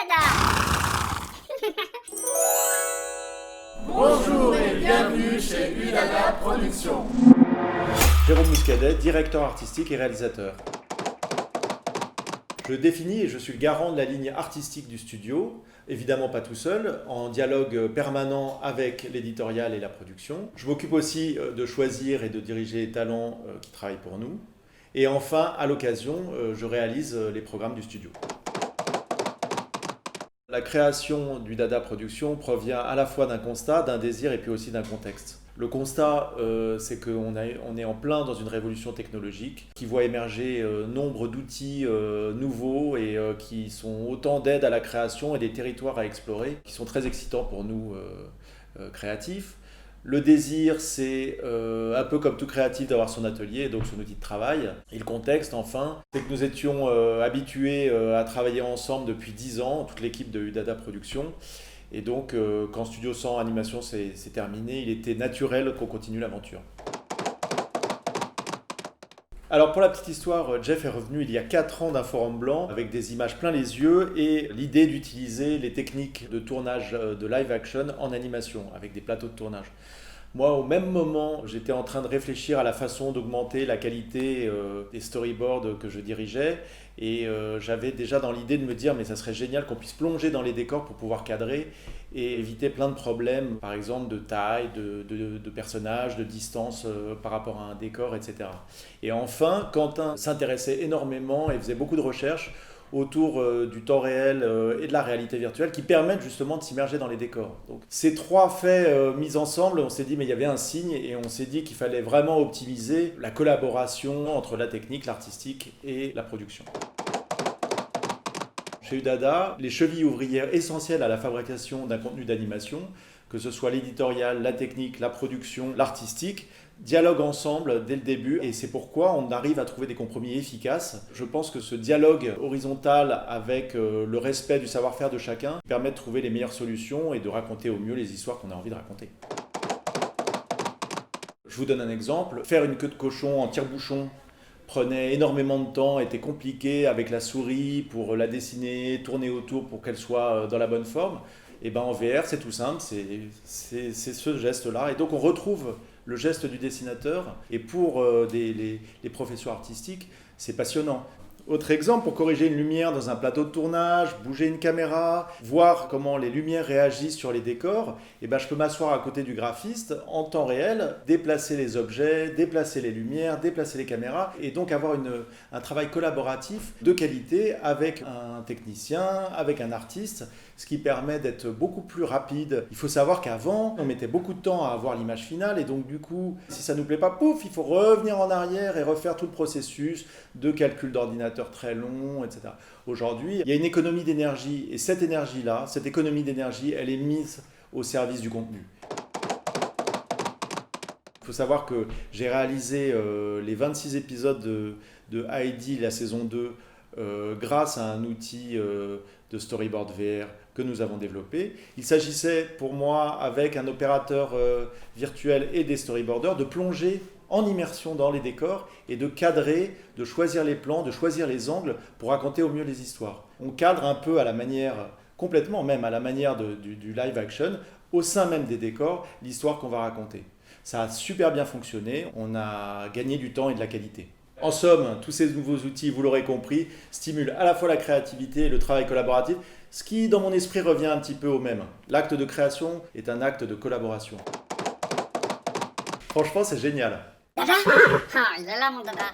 Udada. Bonjour et bienvenue chez Udada Productions. Jérôme Muscadet, directeur artistique et réalisateur. Je définis et je suis le garant de la ligne artistique du studio, évidemment pas tout seul, en dialogue permanent avec l'éditorial et la production. Je m'occupe aussi de choisir et de diriger les talents qui travaillent pour nous. Et enfin, à l'occasion, je réalise les programmes du studio. La création d'Udada Productions provient à la fois d'un constat, d'un désir et puis aussi d'un contexte. Le constat, c'est qu'on est en plein dans une révolution technologique qui voit émerger nombre d'outils nouveaux et qui sont autant d'aides à la création et des territoires à explorer, qui sont très excitants pour nous créatifs. Le désir, c'est un peu comme tout créatif d'avoir son atelier, donc son outil de travail. Et le contexte, enfin, c'est que nous étions habitués à travailler ensemble depuis 10 ans, toute l'équipe de Udada Productions. Et donc, quand Studio 100 Animation s'est terminé, il était naturel qu'on continue l'aventure. Alors pour la petite histoire, Jeff est revenu il y a 4 ans d'un forum blanc avec des images plein les yeux et l'idée d'utiliser les techniques de tournage de live action en animation avec des plateaux de tournage. Moi, au même moment, j'étais en train de réfléchir à la façon d'augmenter la qualité des storyboards que je dirigeais et j'avais déjà dans l'idée de me dire mais ça serait génial qu'on puisse plonger dans les décors pour pouvoir cadrer et éviter plein de problèmes, par exemple de taille, de personnages, de distance par rapport à un décor, etc. Et enfin, Quentin s'intéressait énormément et faisait beaucoup de recherches autour du temps réel et de la réalité virtuelle qui permettent justement de s'immerger dans les décors. Donc, ces 3 faits mis ensemble, on s'est dit mais il y avait un signe et on s'est dit qu'il fallait vraiment optimiser la collaboration entre la technique, l'artistique et la production. Chez Udada, les chevilles ouvrières essentielles à la fabrication d'un contenu d'animation, que ce soit l'éditorial, la technique, la production, l'artistique, dialoguent ensemble dès le début et c'est pourquoi on arrive à trouver des compromis efficaces. Je pense que ce dialogue horizontal avec le respect du savoir-faire de chacun permet de trouver les meilleures solutions et de raconter au mieux les histoires qu'on a envie de raconter. Je vous donne un exemple. Faire une queue de cochon en tire-bouchon prenait énormément de temps, était compliqué avec la souris pour la dessiner, tourner autour pour qu'elle soit dans la bonne forme. Et ben en VR, c'est tout simple, c'est ce geste-là. Et donc on retrouve le geste du dessinateur. Et pour les professions artistiques, c'est passionnant. Autre exemple, pour corriger une lumière dans un plateau de tournage, bouger une caméra, voir comment les lumières réagissent sur les décors, et ben je peux m'asseoir à côté du graphiste en temps réel, déplacer les objets, déplacer les lumières, déplacer les caméras, et donc avoir un travail collaboratif de qualité avec un technicien, avec un artiste, ce qui permet d'être beaucoup plus rapide. Il faut savoir qu'avant, on mettait beaucoup de temps à avoir l'image finale, et donc du coup, si ça ne nous plaît pas, pouf, il faut revenir en arrière et refaire tout le processus de calcul d'ordinateur très long, etc. Aujourd'hui, il y a une économie d'énergie, et cette énergie-là, cette économie d'énergie, elle est mise au service du contenu. Il faut savoir que j'ai réalisé les 26 épisodes de Heidi, la saison 2, grâce à un outil de storyboard VR que nous avons développé. Il s'agissait pour moi, avec un opérateur virtuel et des storyboarders, de plonger en immersion dans les décors et de cadrer, de choisir les plans, de choisir les angles pour raconter au mieux les histoires. On cadre un peu à la manière, complètement même à la manière du live action, au sein même des décors, l'histoire qu'on va raconter. Ça a super bien fonctionné, on a gagné du temps et de la qualité. En somme, tous ces nouveaux outils, vous l'aurez compris, stimulent à la fois la créativité et le travail collaboratif, ce qui, dans mon esprit, revient un petit peu au même. L'acte de création est un acte de collaboration. Franchement, c'est génial. Dada. Ah, il est là mon dada.